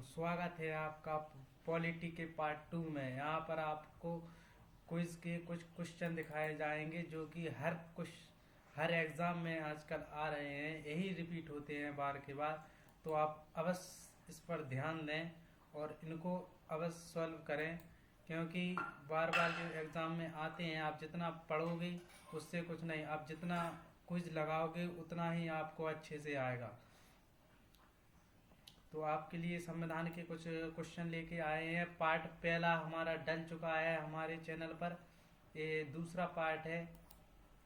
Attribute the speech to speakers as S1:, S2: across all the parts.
S1: स्वागत है आपका पॉलिटी के पार्ट 2 में। यहाँ पर आपको क्विज के कुछ क्वेश्चन दिखाए जाएंगे जो कि हर एग्जाम में आजकल आ रहे हैं, यही रिपीट होते हैं बार के बार। तो आप अवश्य इस पर ध्यान दें और इनको अवश्य सॉल्व करें, क्योंकि बार बार जो एग्जाम में आते हैं आप जितना पढ़ोगे उससे कुछ नहीं, आप जितना क्विज लगाओगे उतना ही आपको अच्छे से आएगा। तो आपके लिए संविधान के कुछ क्वेश्चन लेके आए हैं। पार्ट पहला हमारा डल चुका है हमारे चैनल पर, ये दूसरा पार्ट है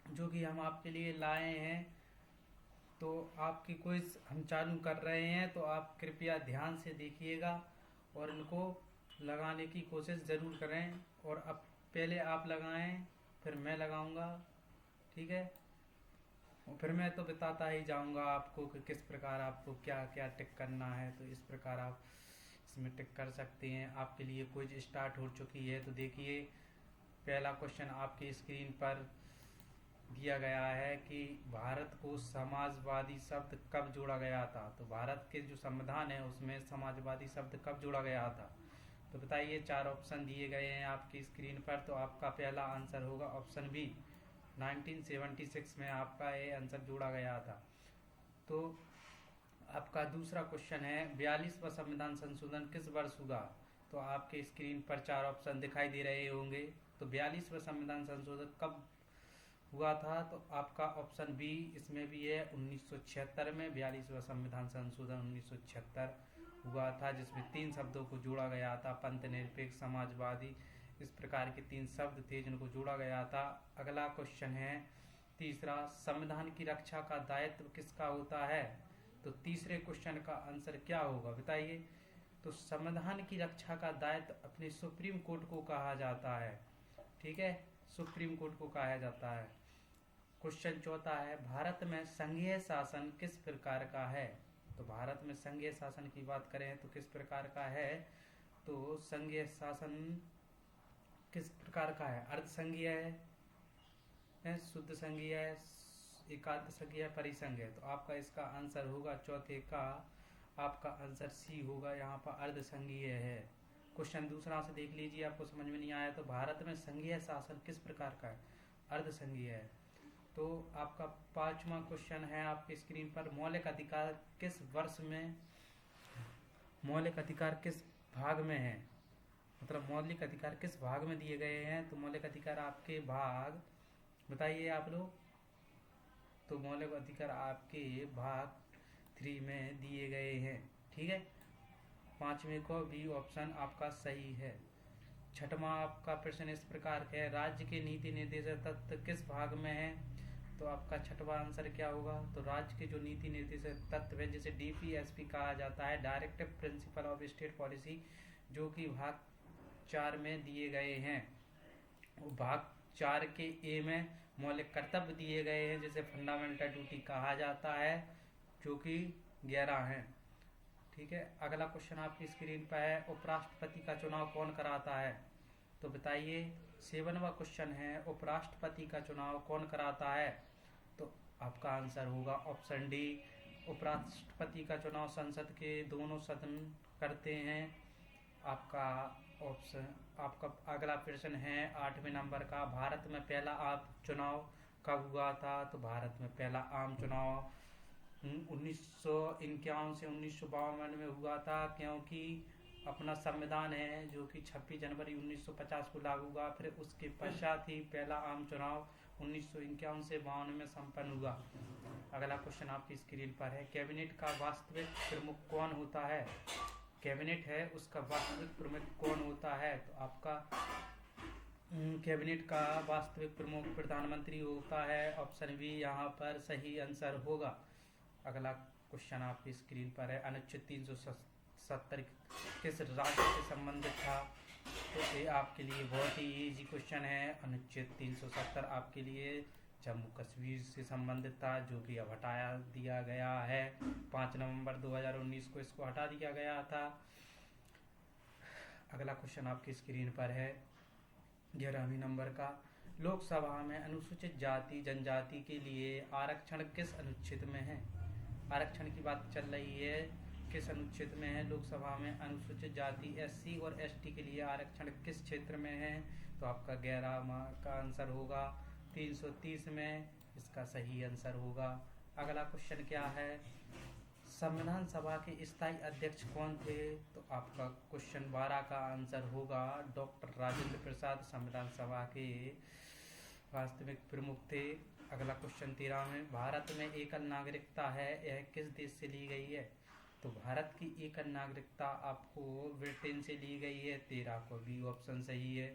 S1: जो कि हम आपके लिए लाए हैं। तो आपकी क्विज हम चालू कर रहे हैं, तो आप कृपया ध्यान से देखिएगा और इनको लगाने की कोशिश ज़रूर करें। और अब पहले आप लगाएं, फिर मैं लगाऊंगा, ठीक है। और फिर मैं तो बताता ही जाऊंगा आपको कि किस प्रकार आपको क्या क्या टिक करना है, तो इस प्रकार आप इसमें टिक कर सकते हैं। आपके लिए क्विज स्टार्ट हो चुकी है। तो देखिए, पहला क्वेश्चन आपकी स्क्रीन पर दिया गया है कि भारत को समाजवादी शब्द कब जोड़ा गया था। तो भारत के जो संविधान है उसमें समाजवादी शब्द कब जोड़ा गया था, तो बताइए। 4 ऑप्शन दिए गए हैं आपकी स्क्रीन पर। तो आपका पहला आंसर होगा ऑप्शन बी, 1976 में आपका ये आंसर जोड़ा गया था। तो आपका दूसरा क्वेश्चन है 42वां संविधान संशोधन किस वर्ष हुआ। तो आपके स्क्रीन पर 4 ऑप्शन दिखाई दे रहे होंगे। तो 42वां संविधान संशोधन कब हुआ था, तो आपका ऑप्शन बी इसमें भी है 1976 में। 42वां संविधान संशोधन 1976 हुआ था, जिसमें 3 शब्दों को जोड़ा गया था, पंथ निरपेक्ष, समाजवादी, इस प्रकार के 3 शब्द थे जिनको जोड़ा गया था। अगला क्वेश्चन है तीसरा, संविधान की रक्षा का दायित्व किसका होता है। तो तीसरे क्वेश्चन का आंसर क्या होगा बताइए। तो संविधान की रक्षा का दायित्व अपने सुप्रीम कोर्ट को कहा जाता है, ठीक है, सुप्रीम कोर्ट को कहा जाता है। क्वेश्चन चौथा है भारत में संघीय शासन किस प्रकार का है। तो भारत में संघीय शासन की बात करें तो किस प्रकार का है। तो संघीय शासन किस प्रकार का है, अर्ध संघीय है, शुद्ध संघीय है, एकांत संघीय है, परिसंघीय है। तो आपका इसका आंसर होगा चौथे का, आपका आंसर सी होगा, यहाँ पर अर्ध संघीय है। क्वेश्चन दूसरा से देख लीजिए, आपको समझ में नहीं आया। तो भारत में संघीय शासन किस प्रकार का है, अर्ध संघीय है। तो आपका 5वां क्वेश्चन है आपकी स्क्रीन पर, मौलिक अधिकार किस वर्ष में, मौलिक अधिकार किस भाग में है, मतलब मौलिक अधिकार किस भाग में दिए गए हैं। तो मौलिक अधिकार आपके भाग बताइए आप लोग। तो मौलिक अधिकार आपके भाग 3 में दिए गए हैं, ठीक है। 5वें को बी ऑप्शन आपका सही है। 6वां आपका प्रश्न इस प्रकार है, राज्य के नीति निर्देशक तत्व किस भाग में है। तो आपका 6वां आंसर क्या होगा। तो राज्य के जो नीति निर्देशक तत्व है, जिसे DPSP कहा जाता है, directive principle of state policy, जो कि भाग 4 में दिए गए हैं। भाग 4 के ए में मौलिक कर्तव्य दिए गए हैं, जिसे फंडामेंटल ड्यूटी कहा जाता है, जो कि 11 हैं, ठीक है। अगला क्वेश्चन आपकी स्क्रीन पर है, उपराष्ट्रपति का चुनाव कौन कराता है। तो बताइए। 7वां क्वेश्चन है, उपराष्ट्रपति का चुनाव कौन कराता है। तो आपका आंसर होगा ऑप्शन डी, उपराष्ट्रपति का चुनाव संसद के दोनों सदन करते हैं। आपका ऑप्शन, आपका अगला प्रश्न है 8वें नंबर का, भारत में पहला आम चुनाव कब हुआ था। तो भारत में पहला आम चुनाव 1951 से 1952 में हुआ था, क्योंकि अपना संविधान है जो कि 26 जनवरी 1950 को लागू हुआ। फिर उसके पश्चात ही पहला आम चुनाव 1951 से 52 में संपन्न हुआ। अगला क्वेश्चन आपकी स्क्रीन पर है, कैबिनेट का वास्तविक प्रमुख कौन होता है। कैबिनेट है उसका वास्तविक प्रमुख कौन होता है। तो आपका कैबिनेट का वास्तविक प्रमुख प्रधानमंत्री होता है। ऑप्शन बी यहाँ पर सही आंसर होगा। अगला क्वेश्चन आपकी स्क्रीन पर है, अनुच्छेद 370 किस राज्य से संबंधित था। तो ये आपके लिए बहुत ही इजी क्वेश्चन है। अनुच्छेद 370 आपके लिए जम्मू कश्मीर से संबंधित था, जो कि अब हटाया दिया गया है। 5 नवंबर 2019 को इसको हटा दिया गया था। अगला क्वेश्चन आपकी स्क्रीन पर है 11वें नंबर का, लोकसभा में अनुसूचित जाति जनजाति के लिए आरक्षण किस अनुच्छेद में है। आरक्षण की बात चल रही है किस अनुच्छेद में है? लोकसभा में। अनुसूचित जाति SC और ST के लिए आरक्षण किस क्षेत्र में है? तो आपका 11वां का आंसर होगा 330 में, इसका सही आंसर होगा। अगला क्वेश्चन क्या है? संविधान सभा के स्थायी अध्यक्ष कौन थे? तो आपका क्वेश्चन 12 का आंसर होगा डॉक्टर राजेंद्र प्रसाद संविधान सभा के वास्तविक प्रमुख थे। अगला क्वेश्चन 13 में, भारत में एकल नागरिकता है, यह किस देश से ली गई है? तो भारत की एकल नागरिकता आपको ब्रिटेन से ली गई है। 13 को बी ऑप्शन सही है।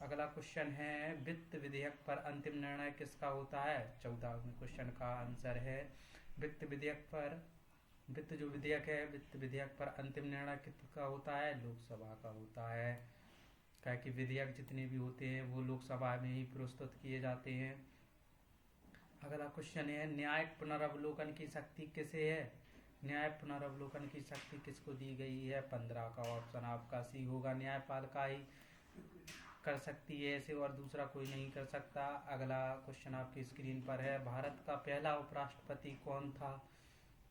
S1: अगला क्वेश्चन है, वित्त विधेयक पर अंतिम निर्णय किसका होता है? 14वें क्वेश्चन का आंसर है वित्त विधेयक पर। वित्त जो विधेयक है, वित्त विधेयक पर अंतिम निर्णय किसका होता है? लोकसभा का होता है। क्या कि विधेयक जितने भी होते हैं वो लोकसभा में ही प्रस्तुत किए जाते हैं। अगला क्वेश्चन है, न्यायिक पुनर्वलोकन की शक्ति किसे है? न्याय पुनर्वलोकन की शक्ति किसको दी गई है? 15 का ऑप्शन आपका सी होगा। न्यायपालिका ही कर सकती है ऐसे, और दूसरा कोई नहीं कर सकता। अगला क्वेश्चन आपकी स्क्रीन पर है, भारत का पहला उपराष्ट्रपति कौन था?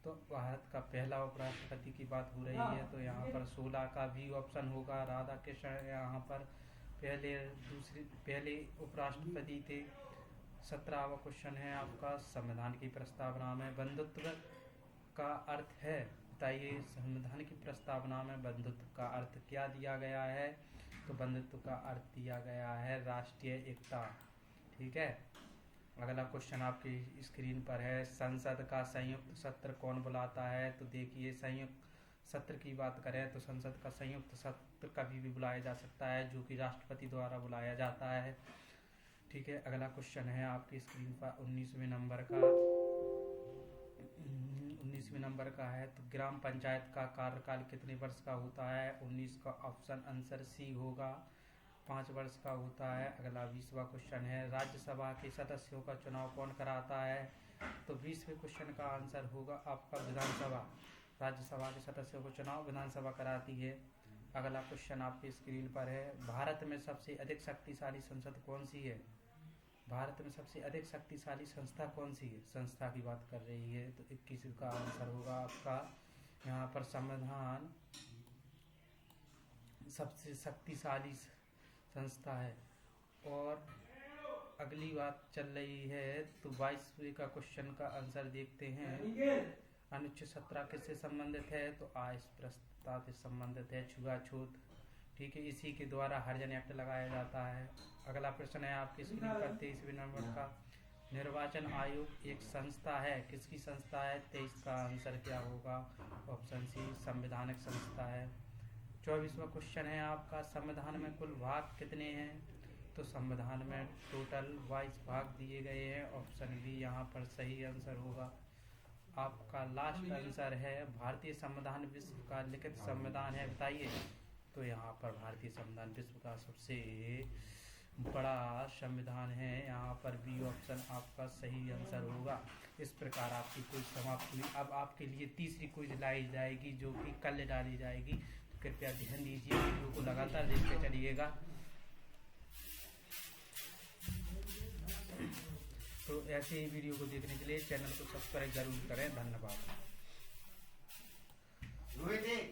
S1: तो भारत का पहला उपराष्ट्रपति की बात हो रही है, तो यहाँ पर 16 का भी ऑप्शन होगा। राधा कृष्ण यहाँ पर पहले उपराष्ट्रपति थे। 17वां क्वेश्चन है आपका, संविधान की प्रस्तावना में बंधुत्व का अर्थ है? बताइए, संविधान की प्रस्तावना में बंधुत्व का अर्थ क्या दिया गया है? तो बंधुत्व का अर्थ दिया गया है राष्ट्रीय एकता। ठीक है। अगला क्वेश्चन आपकी स्क्रीन पर है, संसद का संयुक्त सत्र कौन बुलाता है? तो देखिए, संयुक्त सत्र की बात करें तो संसद का संयुक्त सत्र कभी भी बुलाया जा सकता है, जो कि राष्ट्रपति द्वारा बुलाया जाता है। ठीक है। अगला क्वेश्चन है आपकी स्क्रीन पर 19वें नंबर का है, तो ग्राम पंचायत का कार्यकाल कितने वर्ष का होता है? 19 का ऑप्शन आंसर सी होगा, 5 वर्ष का होता है। अगला 20वां क्वेश्चन है, राज्यसभा के सदस्यों का चुनाव कौन कराता है? तो 20वें क्वेश्चन का आंसर होगा आपका विधानसभा। राज्यसभा के सदस्यों को चुनाव विधानसभा कराती है। अगला क्वेश्चन आपकी स्क्रीन पर है, भारत में सबसे अधिक शक्तिशाली संसद कौन सी है? भारत में सबसे अधिक शक्तिशाली संस्था कौन सी है? संस्था की बात कर रही है, तो 21 का आंसर होगा आपका यहाँ पर संविधान सबसे शक्तिशाली संस्था है। और अगली बात चल रही है, तो 22वें का क्वेश्चन का आंसर देखते हैं। अनुच्छेद 17 किससे संबंधित है? तो अस्पृश्यता से संबंधित है, छुआछूत। ठीक है, इसी के द्वारा हरिजन एक्ट लगाया जाता है। अगला प्रश्न है आपकी स्क्रीन पर 23वें नंबर का, निर्वाचन आयोग एक संस्था है, किसकी संस्था है? 23 का आंसर क्या होगा? ऑप्शन सी, संवैधानिक संस्था है। 24वां क्वेश्चन है आपका, संविधान में कुल भाग कितने हैं? तो संविधान में टोटल 22 भाग दिए गए हैं। ऑप्शन बी यहाँ पर सही आंसर होगा। आपका लास्ट आंसर है, भारतीय संविधान विश्व का लिखित संविधान है, बताइए। तो यहाँ पर भारतीय संविधान विश्व का सबसे बड़ा संविधान है, यहाँ पर बी ऑप्शन आपका सही आंसर होगा। इस प्रकार आपकी क्विज समाप्त हुई। अब आपके लिए तीसरी क्विज लाई जाएगी, जो कि कल डाली जाएगी, तो कृपया ध्यान दीजिए, वीडियो को लगातार देखते चलिएगा। तो ऐसे ही वीडियो को देखने के लिए चैनल को सब्सक्राइब जरूर करें। धन्यवाद।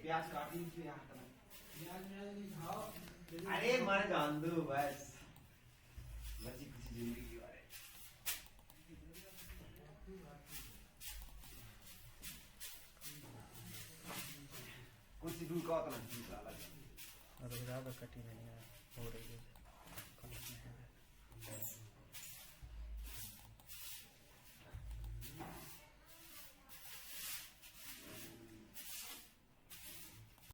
S2: प्याज काटी, अरे मर जान दो बस, बची कुछ जिंदगी के बारे। कुछ दूर का होता ना,
S1: ज्यादा कठी नहीं है, हो रही है।